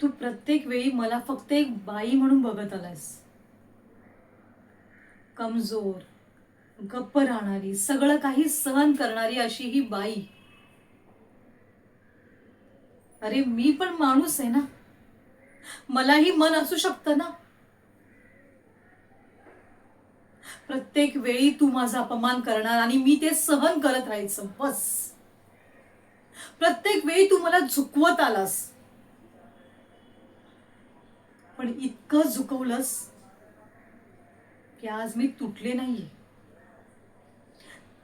तू प्रत्येक वेळी मला फक्त एक बाई म्हणून बघत आलास. कमजोर, गप्प राहणारी, सगळं काही सहन करणारी अशी ही बाई. अरे मी पण माणूस आहे ना, मलाही मन असू शकतं ना. प्रत्येक वेळी तू माझा अपमान करणार आणि मी ते सहन करत राहायचं बस. प्रत्येक वेळी तू मला झुकवत आलास, पण इतकं झुकवलंस की आज मी तुटले नाहीये.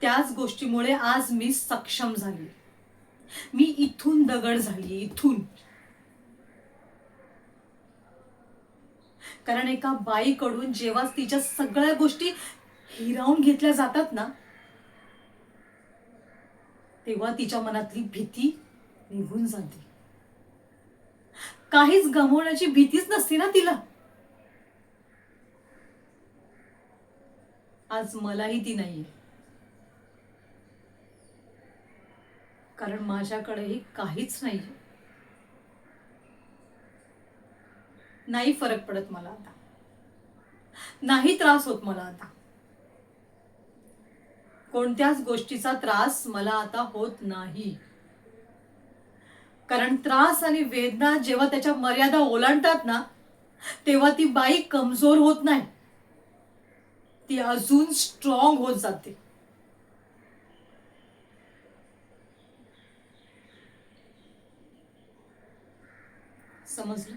त्याच गोष्टीमुळे आज मी सक्षम झाली. मी इथून दगड झाली, इथून. कारण एका बाईकडून जेव्हा तिच्या सगळ्या गोष्टी हिरावून घेतल्या जातात ना, तेव्हा तिच्या मनातली भीती निघून जाते. काहीच गमावण्याची भीतीच नसते ना तिला. आज मलाही ती नाहीये, कारण माझ्याकडेही काहीच नाहीये. नाही फरक पडत मला आता, नाही त्रास होत मला आता. कोणत्याच गोष्टीचा त्रास मला आता होत नाही. कारण त्रास आणि वेदना जेव्हा त्याच्या मर्यादा ओलांडतात ना, तेव्हा ती बाई कमजोर होत नाही, ती अजून स्ट्रॉंग होत जाते. समजलं?